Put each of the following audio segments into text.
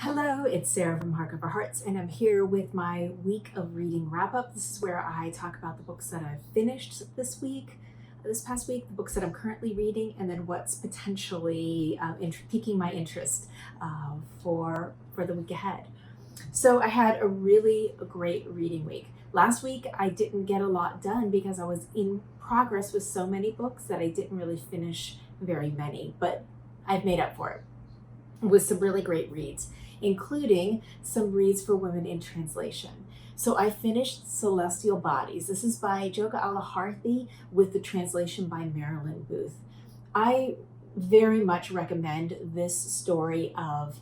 Hello, it's Sarah from Hardcover Hearts, and I'm here with my week of reading wrap-up. This is where I talk about the books that I've finished this past week, the books that I'm currently reading, and then what's potentially piquing my interest for the week ahead. So I had a really great reading week. Last week I didn't get a lot done because I was in progress with so many books that I didn't really finish very many, but I've made up for it with some really great reads, including some reads for women in translation. So I finished Celestial Bodies. This is by Jokha Alharthi with the translation by Marilyn. I very much recommend this story of,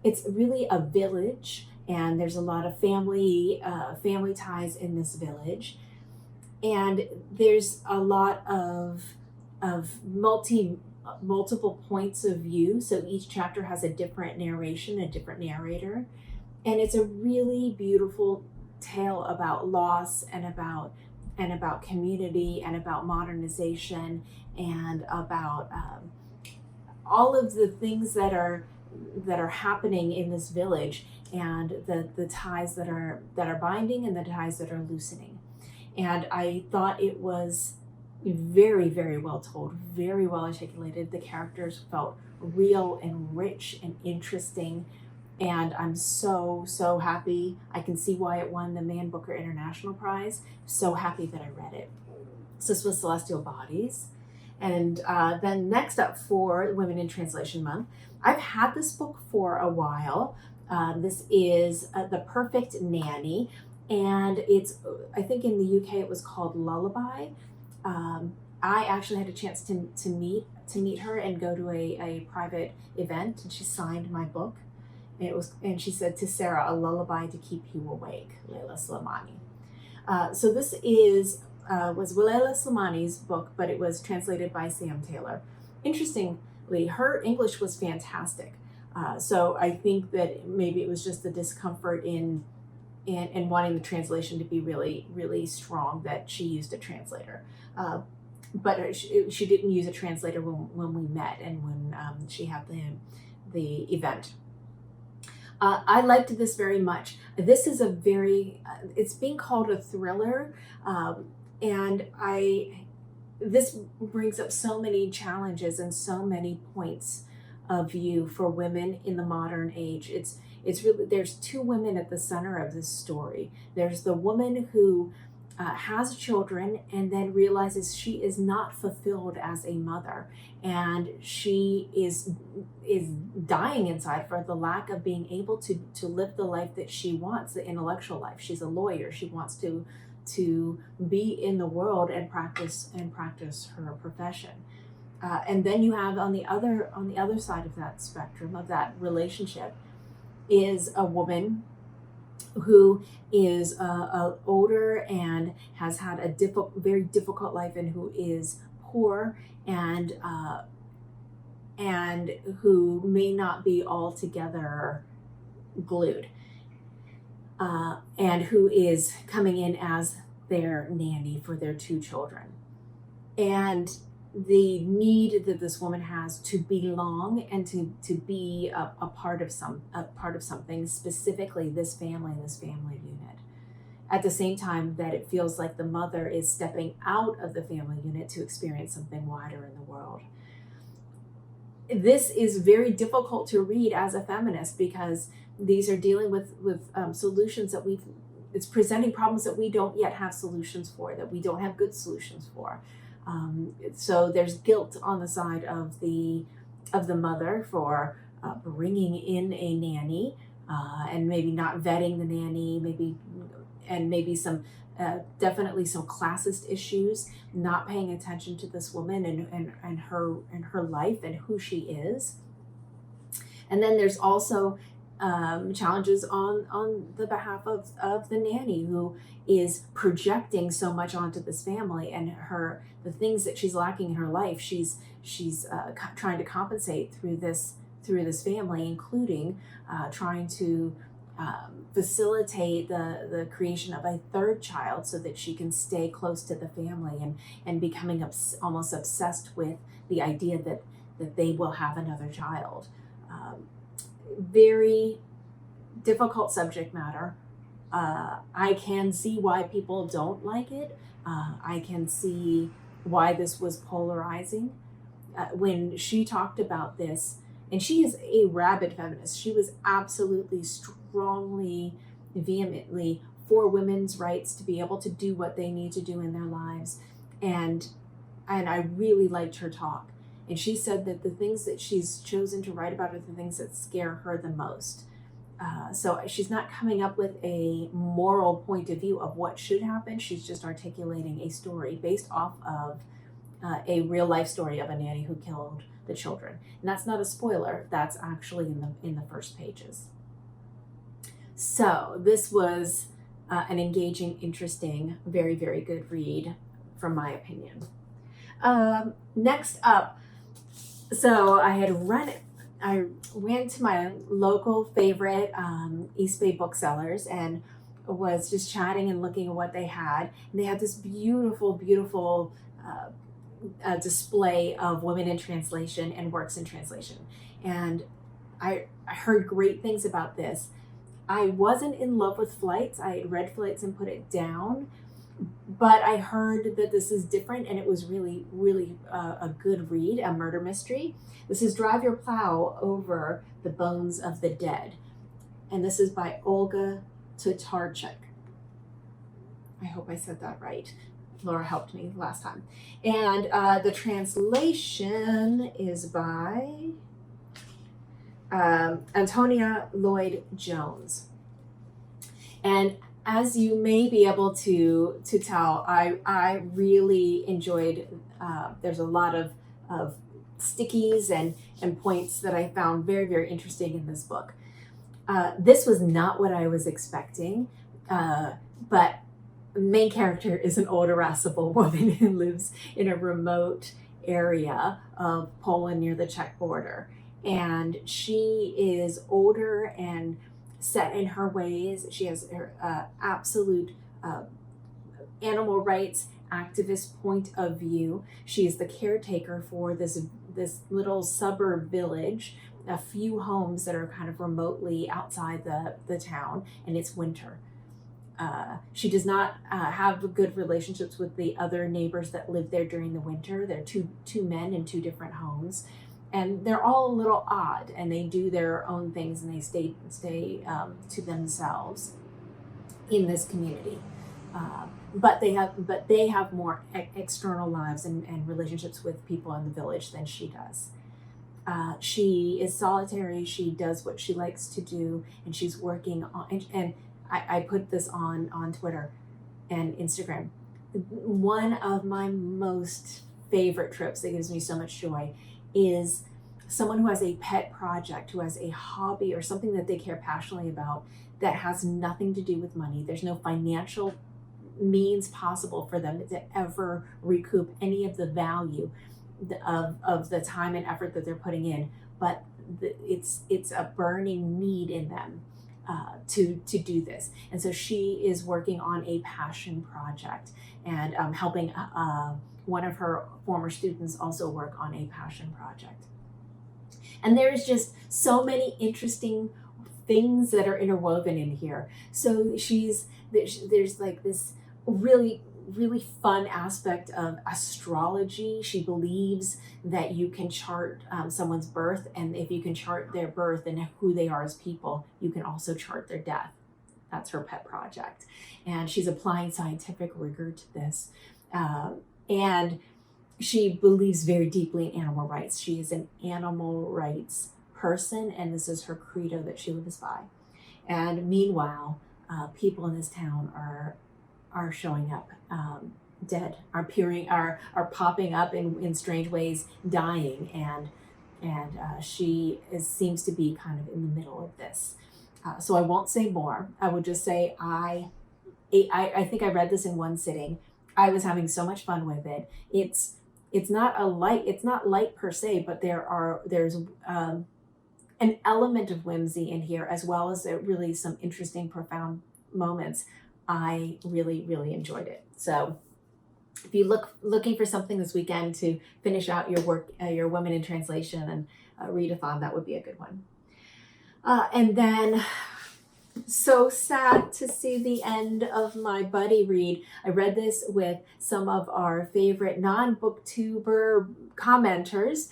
it's really a village, and there's a lot of family ties in this village, and there's a lot of multiple points of view. So each chapter has a different narration, a different narrator, and it's a really beautiful tale about loss and about community and about modernization and about all of the things that are happening in this village, and the ties that are binding and the ties that are loosening. And I thought it was very, very well told, very well articulated. The characters felt real and rich and interesting, and I'm so happy. I can see why it won the Man Booker International Prize. So happy that I read it. So this was Celestial Bodies. And then next up for Women in Translation Month, I've had this book for a while. This is The Perfect Nanny, and it's, I think in the UK it was called Lullaby. I actually had a chance to meet her and go to a private event, and she signed my book. And she said, "To Sarah, a lullaby to keep you awake," Leila Slimani. So this was Leila Slimani's book, but it was translated by Sam Taylor. Interestingly, her English was fantastic. So I think that maybe it was just the discomfort in wanting the translation to be really, really strong that she used a translator. But she didn't use a translator when we met and when she had the event. I liked this very much. This is it's being called a thriller, and this brings up so many challenges and so many points of view for women in the modern age. It's really, there's two women at the center of this story. There's the woman who has children and then realizes she is not fulfilled as a mother, and she is dying inside for the lack of being able to live the life that she wants, the intellectual life. She's a lawyer. She wants to be in the world and practice her profession. And then you have on the other side of that spectrum, of that relationship, is a woman who is older and has had a very difficult life, and who is poor, and who may not be altogether glued, and who is coming in as their nanny for their two children. And the need that this woman has to belong and to be a part of something, specifically this family and this family unit, at the same time that it feels like the mother is stepping out of the family unit to experience something wider in the world. This is very difficult to read as a feminist, because these are dealing with solutions that it's presenting problems that we don't yet have solutions for, that we don't have good solutions for. So there's guilt on the side of the mother for bringing in a nanny, and maybe not vetting the nanny, maybe some definitely some classist issues, not paying attention to this woman and her life and who she is. And then there's also challenges on the behalf of the nanny, who is projecting so much onto this family, and the things that she's lacking in her life, she's trying to compensate through this family, including trying to facilitate the creation of a third child so that she can stay close to the family, and becoming almost obsessed with the idea that they will have another child. Very difficult subject matter. I can see why people don't like it. I can see why this was polarizing. When she talked about this, and she is a rabid feminist, she was absolutely strongly, vehemently for women's rights to be able to do what they need to do in their lives. And I really liked her talk. And she said that the things that she's chosen to write about are the things that scare her the most. So she's not coming up with a moral point of view of what should happen. She's just articulating a story based off of a real life story of a nanny who killed the children. And that's not a spoiler. That's actually in the first pages. So this was an engaging, interesting, very, very good read, from my opinion. Next up, so I went to my local favorite East Bay Booksellers and was just chatting and looking at what they had. And they had this beautiful, beautiful display of women in translation and works in translation. And I heard great things about this. I wasn't in love with Flights. I had read Flights and put it down, but I heard that this is different, and it was really, really a good read, a murder mystery. This is Drive Your Plow Over the Bones of the Dead, and this is by Olga Tokarczuk. I hope I said that right. Laura helped me last time. And the translation is by Antonia Lloyd-Jones. And as you may be able to tell, I really enjoyed, there's a lot of stickies and points that I found very, very interesting in this book. This was not what I was expecting, but main character is an old, irascible woman who lives in a remote area of Poland near the Czech border. And she is older and set in her ways. She has her absolute animal rights activist point of view. She is the caretaker for this little suburb village, a few homes that are kind of remotely outside the town, and it's winter. She does not have good relationships with the other neighbors that live there during the winter. They're two men in two different homes, and they're all a little odd, and they do their own things, and they stay to themselves in this community. But they have more external lives and relationships with people in the village than she does. She is solitary. She does what she likes to do, and she's working on. And I put this on Twitter and Instagram. One of my most favorite trips that gives me so much joy is someone who has a pet project, who has a hobby or something that they care passionately about that has nothing to do with money. There's no financial means possible for them to ever recoup any of the value of the time and effort that they're putting in, but it's a burning need in them to do this. And so she is working on a passion project and helping one of her former students also work on a passion project. And there's just so many interesting things that are interwoven in here. So there's like this really, really fun aspect of astrology. She believes that you can chart someone's birth, and if you can chart their birth and who they are as people, you can also chart their death. That's her pet project. And she's applying scientific rigor to this. And she believes very deeply in animal rights. She is an animal rights person, and this is her credo that she lives by. And meanwhile, people in this town are showing up dead, are popping up in strange ways, dying, and she seems to be kind of in the middle of this. So I won't say more. I would just say I think I read this in one sitting. I was having so much fun with it. It's not light per se, but there's an element of whimsy in here, as well as really some interesting, profound moments. I really, really enjoyed it. So if you looking for something this weekend to finish out your work, your Women in Translation and readathon, that would be a good one. And then So sad to see the end of my buddy read. I read this with some of our favorite non-booktuber commenters.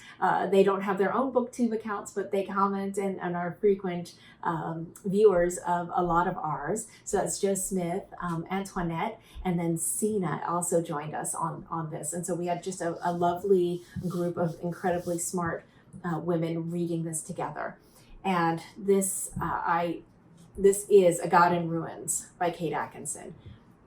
They don't have their own booktube accounts, but they comment and are frequent viewers of a lot of ours. So that's Joe Smith, Antoinette, and then Sina also joined us on this. And so we had just a lovely group of incredibly smart women reading this together. And this is A God in Ruins by Kate Atkinson,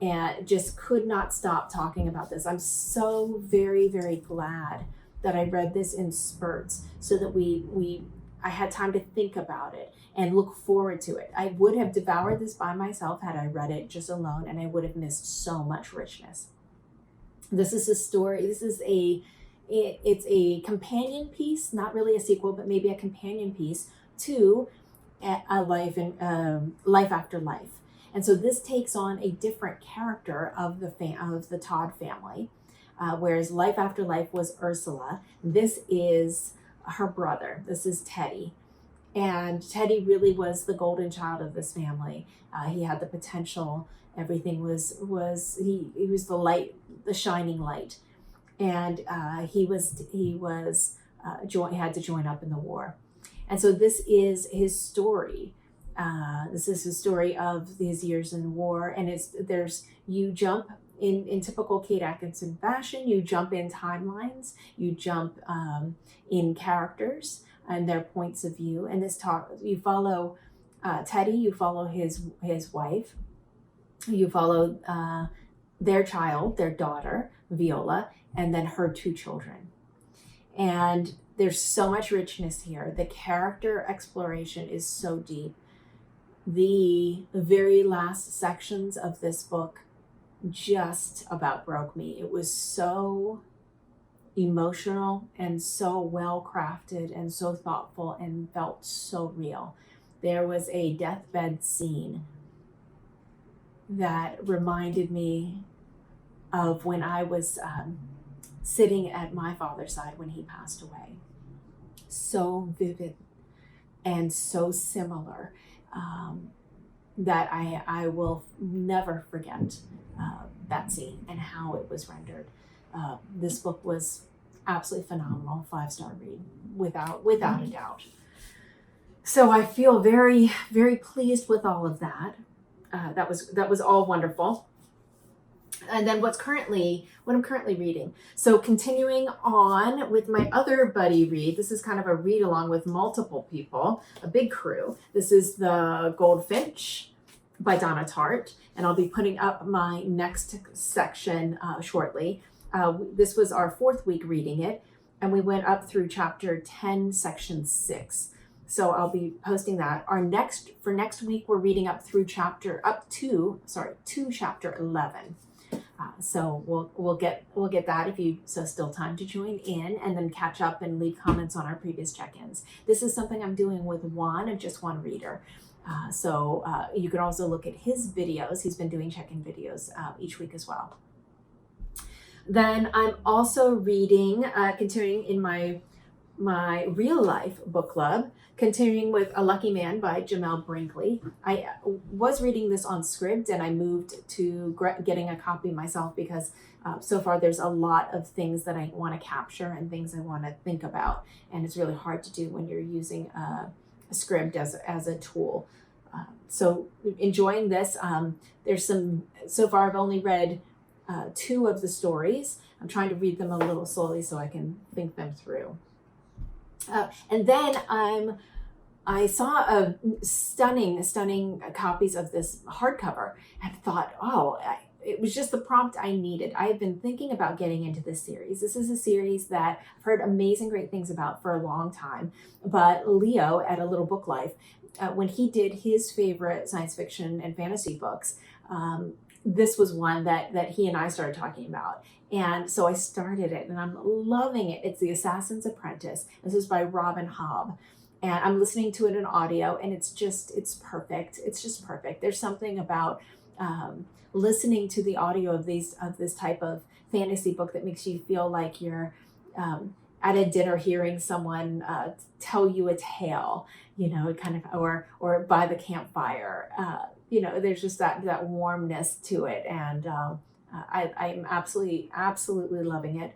and just could not stop talking about this. I'm so very, very glad that I read this in spurts so that I had time to think about it and look forward to it. I would have devoured this by myself had I read it just alone, and I would have missed so much richness. This is a story. It's a companion piece, not really a sequel, but maybe a companion piece to a life after life. And so this takes on a different character of the Todd family, whereas Life After Life was Ursula. This is her brother. This is Teddy. And Teddy really was the golden child of this family. He had the potential. Everything he was the light, the shining light. And he had to join up in the war. And so this is his story. This is his story of these years in war. And you jump in typical Kate Atkinson fashion, you jump in timelines, you jump in characters and their points of view. And you follow Teddy, you follow his wife, you follow their child, their daughter, Viola, and then her two children. And there's so much richness here. The character exploration is so deep. The very last sections of this book just about broke me. It was so emotional and so well crafted and so thoughtful and felt so real. There was a deathbed scene that reminded me of when I was sitting at my father's side when he passed away. So vivid and so similar that I will never forget that scene and how it was rendered. This book was absolutely phenomenal, 5-star read, without a doubt. So I feel very, very pleased with all of that. That was all wonderful. And then what I'm currently reading. So continuing on with my other buddy read, this is kind of a read along with multiple people, a big crew. This is the Goldfinch by Donna Tartt, and I'll be putting up my next section shortly. This was our 4th week reading it, and we went up through chapter 10, section 6. So I'll be posting that. For next week, we're reading up to chapter 11. So we'll get that if you still time to join in, and then catch up and leave comments on our previous check-ins. This is something I'm doing with just one reader. So you can also look at his videos. He's been doing check-in videos each week as well. Then I'm also reading, continuing in my real life book club, continuing with A Lucky Man by Jamel Brinkley. I was reading this on Scribd, and I moved to getting a copy myself because so far there's a lot of things that I want to capture and things I want to think about, and it's really hard to do when you're using a Scribd as a tool. So enjoying this. So far I've only read 2 of the stories. I'm trying to read them a little slowly so I can think them through. And then I saw a stunning copies of this hardcover and thought, it was just the prompt I needed. I have been thinking about getting into this series. This is a series that I've heard amazing, great things about for a long time. But Leo at A Little Book Life, when he did his favorite science fiction and fantasy books, this was one that he and I started talking about. And so I started it, and I'm loving it. It's The Assassin's Apprentice. This is by Robin Hobb. And I'm listening to it in audio, and it's perfect. It's just perfect. There's something about listening to the audio of this type of fantasy book that makes you feel like you're at a dinner hearing someone tell you a tale, you know, kind of, or by the campfire. You know, there's just that warmness to it, and I'm absolutely loving it.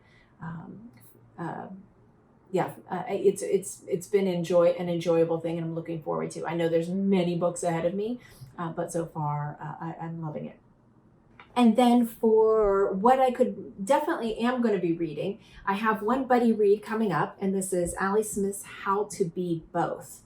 It's been an enjoyable thing, and I'm looking forward to. I know there's many books ahead of me, but so far I'm loving it. And then for what I could definitely am going to be reading, I have one buddy read coming up, and this is Ali Smith's How to Be Both.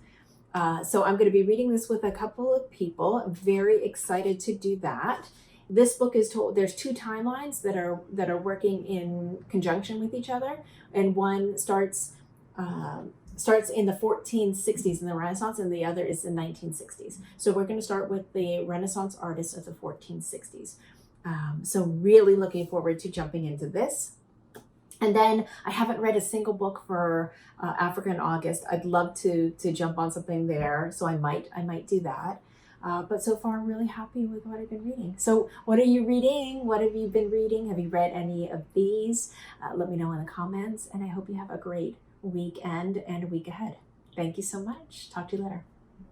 So I'm going to be reading this with a couple of people. I'm very excited to do that. This book is told, there's two timelines that are working in conjunction with each other, and one starts in the 1460s in the Renaissance, and the other is the 1960s. So we're going to start with the Renaissance artists of the 1460s. So really looking forward to jumping into this. And then I haven't read a single book for Africa in August. I'd love to jump on something there, so I might do that. But so far, I'm really happy with what I've been reading. So what are you reading? What have you been reading? Have you read any of these? Let me know in the comments, and I hope you have a great weekend and a week ahead. Thank you so much. Talk to you later.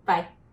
Bye.